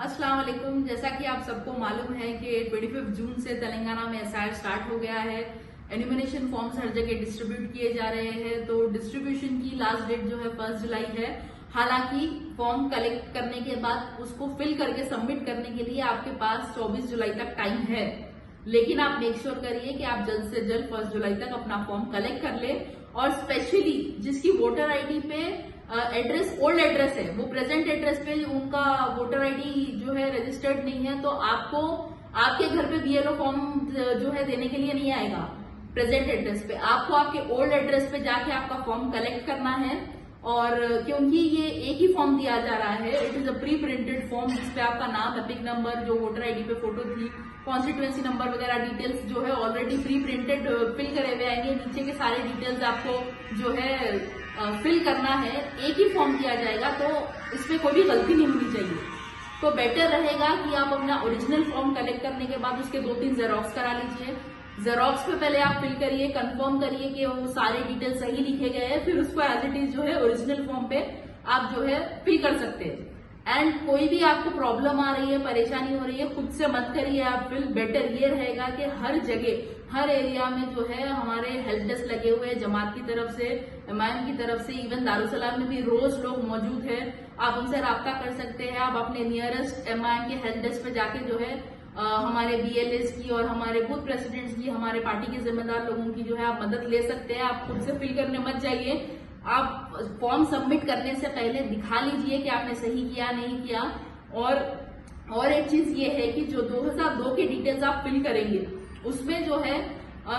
अस्सलाम वालेकुम। जैसा कि आप सबको मालूम है कि 25 जून से तेलंगाना में एसआईआर स्टार्ट हो गया है। एनिमिनेशन फॉर्म्स हर जगह डिस्ट्रीब्यूट किए जा रहे हैं, तो डिस्ट्रीब्यूशन की लास्ट डेट जो है 1 जुलाई है। हालांकि फॉर्म कलेक्ट करने के बाद उसको फिल करके सबमिट करने के लिए आपके पास 24 जुलाई तक टाइम है, लेकिन आप मेक श्योर करिए कि आप जल्द से जल्द 1 जुलाई तक अपना फॉर्म कलेक्ट कर ले। और स्पेशली जिसकी वोटर आईडी पे एड्रेस ओल्ड एड्रेस है, वो प्रेजेंट एड्रेस पे उनका वोटर आईडी जो है रजिस्टर्ड नहीं है, तो आपको आपके घर पे बीएलओ फॉर्म जो है देने के लिए नहीं आएगा प्रेजेंट एड्रेस पे। आपको आपके ओल्ड एड्रेस पे जाके आपका फॉर्म कलेक्ट करना है। और क्योंकि ये एक ही फॉर्म दिया जा रहा है, it is a pre printed form जिसपे आपका नाम, एपिक नंबर, जो वोटर आईडी पे फोटो थी, कॉन्स्टिट्यूएंसी नंबर वगैरह डिटेल्स जो है ऑलरेडी प्री प्रिंटेड फिल करे हुए आएंगे। नीचे के सारे डिटेल्स आपको जो है फिल करना है, एक ही फॉर्म किया जाएगा, तो इसमें कोई भी गलती नहीं होनी चाहिए। तो बेटर रहेगा कि आप अपना ओरिजिनल फॉर्म कलेक्ट करने के बाद उसके 2-3 जेरोक्स करा लीजिए। जेरोक्स पे पहले आप फिल करिए, कंफर्म करिए कि वो सारे डिटेल सही लिखे गए हैं, फिर उसको एज इट इज जो है ओरिजिनल फॉर्म पे आप जो है फिल कर सकते हैं। एंड कोई भी आपको प्रॉब्लम आ रही है, परेशानी हो रही है, खुद से मत करिए आप फिल। बेटर ये रहेगा कि हर जगह, हर एरिया में जो है हमारे हेल्प डेस्क लगे हुए हैं, जमात की तरफ से, एमआईएम की तरफ से, इवन दारुसलाम में भी रोज लोग मौजूद है। आप उनसे राब्ता कर सकते हैं। आप अपने नियरेस्ट एमआईएम के हेल्प डेस्क पे जाके जो है हमारे बीएलएस की और हमारे बूथ प्रेसिडेंट्स की, हमारे पार्टी के जिम्मेदार लोगों की जो है आप मदद ले सकते हैं। आप खुद से फिल करने मत जाइए। आप फॉर्म सबमिट करने से पहले दिखा लीजिए कि आपने सही किया नहीं किया। और एक चीज ये है कि जो 2002 के डिटेल्स आप फिल करेंगे उसमें जो है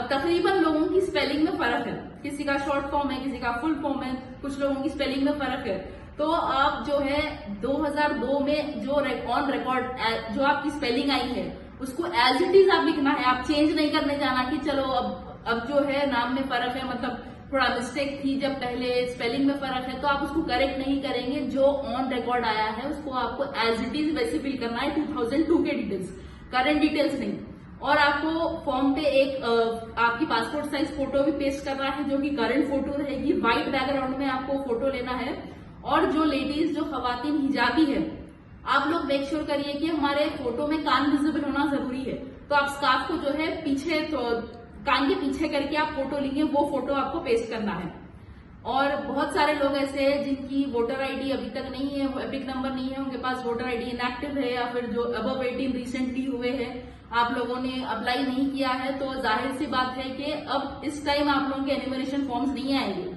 तकरीबन लोगों की स्पेलिंग में फर्क है। किसी का शॉर्ट फॉर्म है, किसी का फुल फॉर्म है, कुछ लोगों की स्पेलिंग में फर्क है। तो आप जो है 2002 में जो ऑन रिकॉर्ड जो आपकी स्पेलिंग आई है उसको एज इट इज आप लिखना है। आप चेंज नहीं करने जाना कि चलो अब जो है नाम में फर्क है, मतलब थोड़ा मिस्टेक थी जब पहले, स्पेलिंग में फर्क है, तो आप उसको करेक्ट नहीं करेंगे। जो ऑन रिकॉर्ड आया है उसको आपको एज इट इज वैसे फिल करना है, 2002 के डिटेल्स, करंट डिटेल्स नहीं। और आपको फॉर्म पे एक आपकी पासपोर्ट साइज फोटो भी पेस्ट करना है, जो कि करंट फोटो रहेगी। व्हाइट बैकग्राउंड में आपको फोटो लेना है। और जो लेडीज, जो खवातीन हिजाबी है, आप लोग मेक श्योर करिए कि हमारे फोटो में कान विजिबल होना जरूरी है, तो आप स्कार्फ को जो है पीछे, तो कान के पीछे करके आप फोटो लेंगे, वो फोटो आपको पेस्ट करना है। और बहुत सारे लोग ऐसे हैं जिनकी वोटर आईडी अभी तक नहीं है, एपिक नंबर नहीं है, उनके पास वोटर आईडी इनएक्टिव है, या फिर जो अबव 18 रिसेंटली हुए हैं, आप लोगों ने अप्लाई नहीं किया है, तो जाहिर सी बात है कि अब इस टाइम आप लोगों के एनिमरेशन फॉर्म्स नहीं आएंगे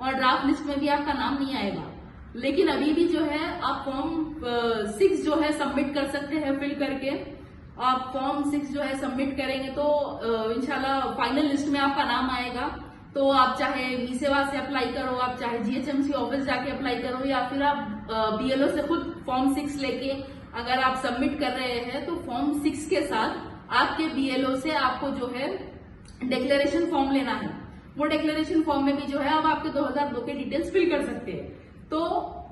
और ड्राफ्ट लिस्ट में भी आपका नाम नहीं आएगा। लेकिन अभी भी जो है आप फॉर्म 6 जो है सबमिट कर सकते हैं फिल करके। आप फॉर्म 6 जो है सबमिट करेंगे तो इंशाल्लाह फाइनल लिस्ट में आपका नाम आएगा। तो आप चाहे मी सेवा से अप्लाई करो, आप चाहे जीएचएमसी ऑफिस जाके अप्लाई करो, या फिर आप बीएलओ से खुद फॉर्म 6 लेके अगर आप सबमिट कर रहे हैं, तो फॉर्म 6 के साथ आपके बीएलओ से आपको जो है डिक्लेरेशन फॉर्म लेना है। वो डिक्लेरेशन फॉर्म में भी जो है अब आपके 2002 के डिटेल्स फिल कर सकते हैं। तो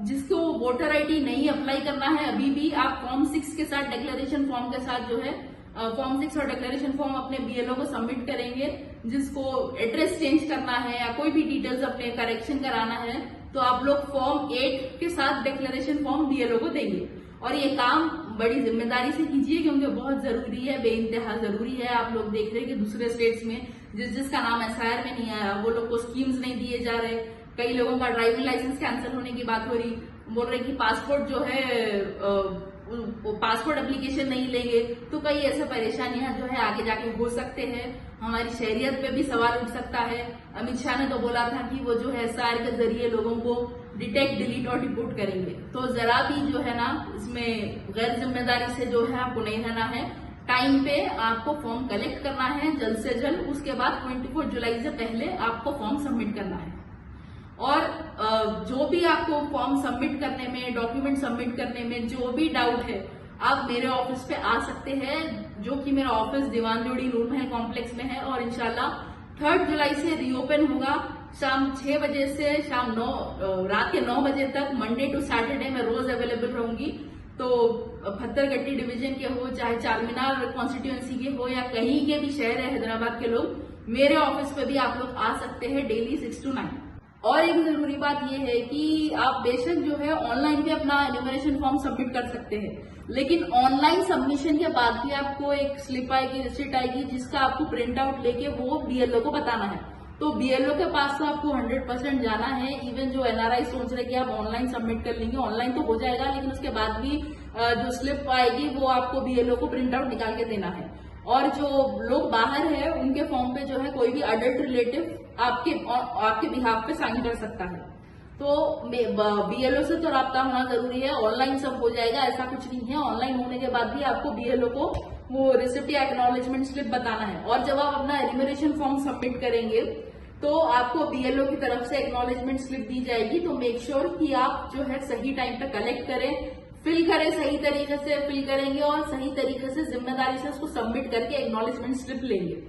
जिसको वोटर आईडी नहीं अप्लाई करना है, अभी भी आप फॉर्म 6 के साथ, डिक्लेरेशन फॉर्म के साथ जो है फॉर्म 6 और डिक्लेरेशन फॉर्म अपने बीएलओ को सबमिट करेंगे। जिसको एड्रेस चेंज करना है या कोई भी डिटेल्स अपने करेक्शन कराना है, तो आप लोग फॉर्म 8 के साथ डिक्लेरेशन फॉर्म बीएलओ को देंगे। और ये काम बड़ी जिम्मेदारी से कीजिए, क्योंकि बहुत जरूरी है, बेइंतहा जरूरी है। आप लोग देख रहे हैं कि दूसरे स्टेट्स में जिसका नाम एसआईआर में नहीं आया, वो लोग को स्कीम्स नहीं दिए जा रहे। कई लोगों का ड्राइविंग लाइसेंस कैंसिल होने की बात हो रही, बोल रहे कि पासपोर्ट जो है पासपोर्ट एप्लीकेशन नहीं लेंगे। तो कई ऐसे परेशानियां जो है आगे जाके हो सकते हैं। हमारी शहरियत पे भी सवाल उठ सकता है। अमित शाह ने तो बोला था कि वो जो है एसआईआर के जरिए लोगों को डिटेक्ट, डिलीट और डिपोर्ट करेंगे। तो जरा भी जो है ना इसमें गैर जिम्मेदारी से जो है आपको नहीं रहना है। टाइम पे आपको फॉर्म कलेक्ट करना है जल्द से जल्द। उसके बाद 24 जुलाई से पहले आपको फॉर्म सबमिट करना है। और जो भी आपको फॉर्म सबमिट करने में, डॉक्यूमेंट सबमिट करने में जो भी डाउट है, आप मेरे ऑफिस पे आ सकते हैं, जो कि मेरा ऑफिस दीवान जोड़ी रूम है कॉम्प्लेक्स में है। और इंशाल्लाह 3 जुलाई से रीओपन होगा। शाम 6 बजे से रात के 9 बजे तक, मंडे टू सैटरडे में रोज अवेलेबल रहूंगी। तो पत्थरगट्टी डिवीजन के हो, चाहे चारमीनार कॉन्स्टिट्यूएंसी के हो, या कहीं के भी शहर है हैदराबाद के लोग, मेरे ऑफिस पे भी आप लोग आ सकते हैं डेली 6 to 9। और एक जरूरी बात यह है कि आप बेशक जो है ऑनलाइन भी अपना एन्यूमरेशन फॉर्म सबमिट कर सकते हैं, लेकिन ऑनलाइन सबमिशन के बाद भी आपको एक स्लिप आएगी, रिसिप्ट आएगी, जिसका आपको प्रिंट आउट लेके वो बीएलओ को बताना है। तो बीएलओ के पास तो आपको 100% जाना है। इवन जो एनआरआई सोच रहे कि आप ऑनलाइन सबमिट कर लेंगे, ऑनलाइन तो हो जाएगा, लेकिन उसके बाद भी जो स्लिप आएगी वो आपको बीएलओ को प्रिंट आउट निकाल के देना है। और जो लोग बाहर है उनके फॉर्म पे जो है कोई भी अडल्ट रिलेटिव आपके बिहाफ पे साइन कर सकता है। तो बीएलओ से तो राब्ता होना जरूरी है। ऑनलाइन सब हो जाएगा ऐसा कुछ नहीं है। ऑनलाइन होने के बाद भी आपको बीएलओ को वो रिसिप्ट या एक्नॉलेजमेंट स्लिप बताना है। और जब आप अपना एन्यूमरेशन फॉर्म सबमिट करेंगे तो आपको बीएलओ की तरफ से एक्नॉलेजमेंट स्लिप दी जाएगी। तो मेक श्योर कि आप जो है सही टाइम पे कलेक्ट करें, फिल करें, सही तरीके से फिल करेंगे और सही तरीके से जिम्मेदारी से उसको सबमिट करके एक्नॉलेजमेंट स्लिप लेंगे।